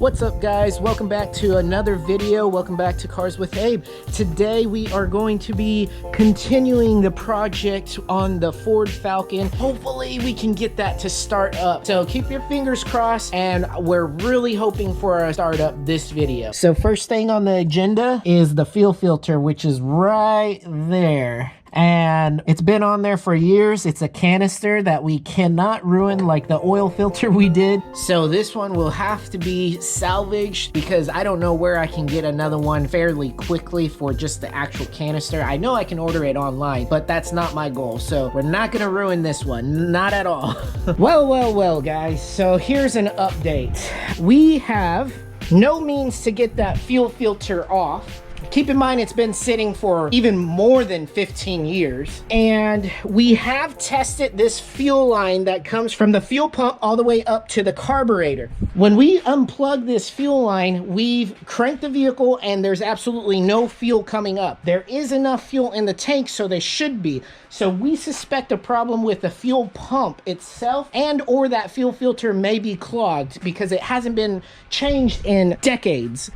What's up, guys? Welcome back to another video. Welcome back to Cars with Abe. Today we are going to be continuing the project on the Ford Falcon. Hopefully we can get that to start up. So keep your fingers crossed, and we're really hoping for a start up this video. So first thing on the agenda is the fuel filter, which is right there. And it's been on there for years. It's a canister that we cannot ruin like the oil filter we did. So this one will have to be salvaged because I don't know where I can get another one fairly quickly for just the actual canister. I know I can order it online, but that's not my goal. So we're not gonna ruin this one, not at all. Well, guys. So here's an update. We have no means to get that fuel filter off. Keep in mind, it's been sitting for even more than 15 years. And we have tested this fuel line that comes from the fuel pump all the way up to the carburetor. When we unplug this fuel line, we've cranked the vehicle and there's absolutely no fuel coming up. There is enough fuel in the tank, so there should be. So we suspect a problem with the fuel pump itself, and or that fuel filter may be clogged because it hasn't been changed in decades,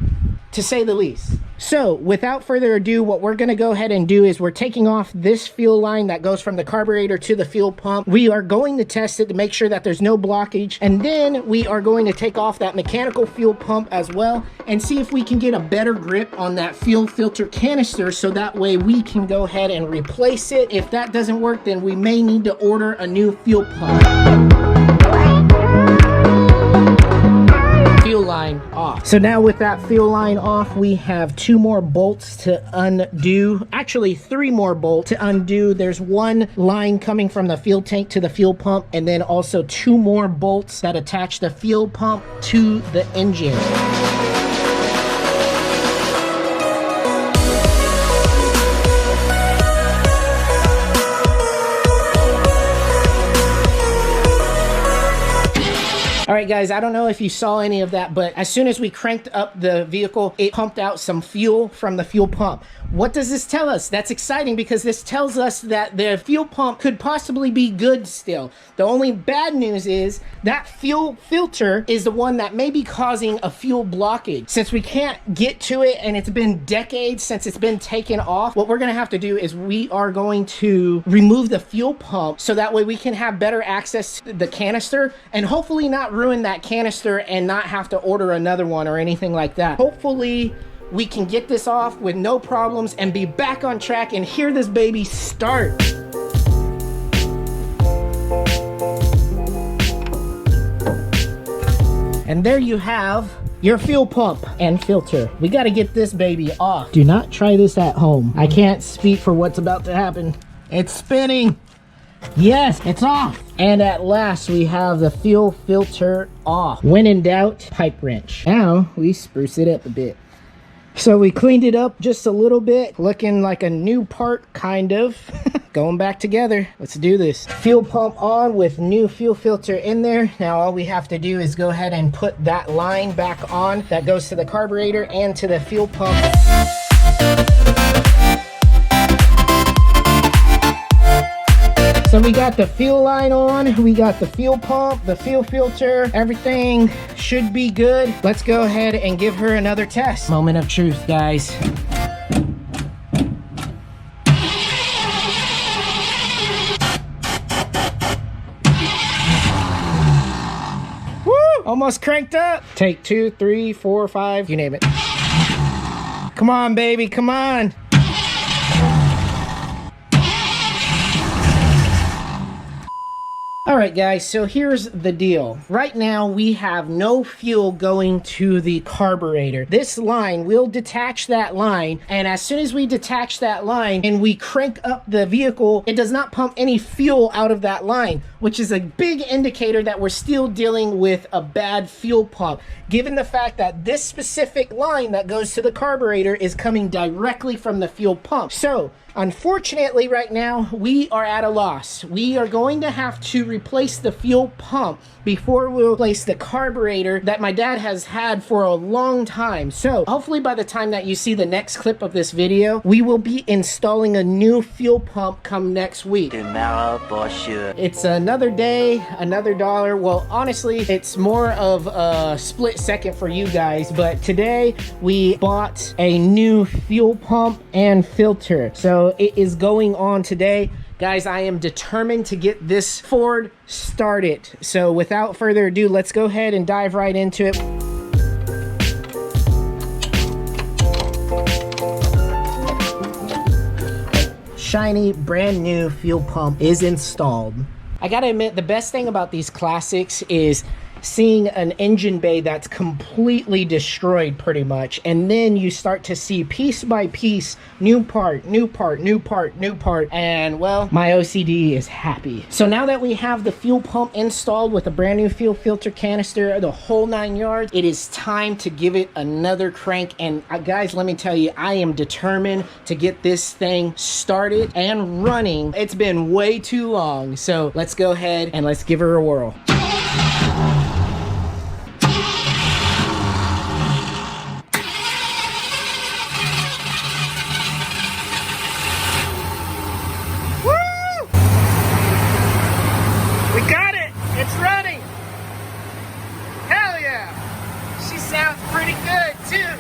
to say the least. So without further ado, what we're gonna go ahead and do is we're taking off this fuel line that goes from the carburetor to the fuel pump. We are going to test it to make sure that there's no blockage, and then we are going to take off that mechanical fuel pump as well and see if we can get a better grip on that fuel filter canister, so that way we can go ahead and replace it. If that doesn't work, then we may need to order a new fuel pump. Fuel line off. So now with that fuel line off, we have 2 more bolts to undo. Actually 3 more bolts to undo. There's 1 line coming from the fuel tank to the fuel pump, and then also 2 more bolts that attach the fuel pump to the engine. All right, guys, I don't know if you saw any of that, but as soon as we cranked up the vehicle, it pumped out some fuel from the fuel pump. What does this tell us? That's exciting because this tells us that the fuel pump could possibly be good still. The only bad news is that fuel filter is the one that may be causing a fuel blockage. Since we can't get to it and it's been decades since it's been taken off, what we're gonna have to do is we are going to remove the fuel pump so that way we can have better access to the canister and hopefully not ruin that canister and not have to order another one or anything like that. Hopefully we can get this off with no problems and be back on track and hear this baby start. And there you have your fuel pump and filter. We got to get this baby off. Do not try this at home. I can't speak for what's about to happen. It's spinning. Yes, it's off. And at last we have the fuel filter off. When in doubt, pipe wrench. Now we spruce it up a bit. So we cleaned it up just a little bit, looking like a new part, kind of. Going back together. Let's do this. Fuel pump on with new fuel filter in there. Now all we have to do is go ahead and put that line back on that goes to the carburetor and to the fuel pump. So we got the fuel line on, we got the fuel pump, the fuel filter, everything should be good. Let's go ahead and give her another test. Moment of truth, guys. Woo! Almost cranked up. Take 2, 3, 4, 5, you name it. Come on, baby, come on. All right, guys, so here's the deal. Right now, we have no fuel going to the carburetor. This line, we'll detach that line, and as soon as we detach that line and we crank up the vehicle, it does not pump any fuel out of that line, which is a big indicator that we're still dealing with a bad fuel pump, given the fact that this specific line that goes to the carburetor is coming directly from the fuel pump. So Unfortunately, right now, we are at a loss. We are going to have to replace the fuel pump before we replace the carburetor that my dad has had for a long time. So hopefully by the time that you see the next clip of this video, we will be installing a new fuel pump come next week. Tomorrow for sure. It's another day, another dollar. Well, honestly, it's more of a split second for you guys, but today we bought a new fuel pump and filter. So it is going on today. Guys, I am determined to get this Ford started. So without further ado, let's go ahead and dive right into it. Shiny, brand new fuel pump is installed. I gotta admit, the best thing about these classics is seeing an engine bay that's completely destroyed pretty much, and then you start to see piece by piece new part, and well, my OCD is happy. So now that we have the fuel pump installed with a brand new fuel filter canister, the whole 9 yards, it is time to give it another crank. And guys, let me tell you, I am determined to get this thing started and running. It's been way too long, so let's go ahead and let's give her a whirl. It's running! Hell yeah! She sounds pretty good too!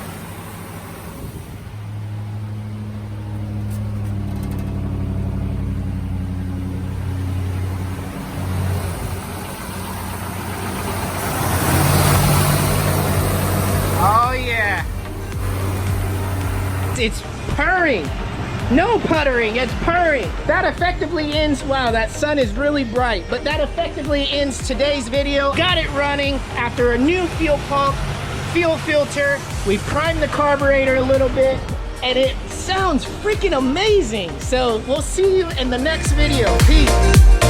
Oh yeah! It's purring! No puttering, it's purring. That effectively ends, wow, that sun is really bright, but that effectively ends today's video. Got it running after a new fuel pump, fuel filter. We primed the carburetor a little bit, and it sounds freaking amazing. So we'll see you in the next video. Peace.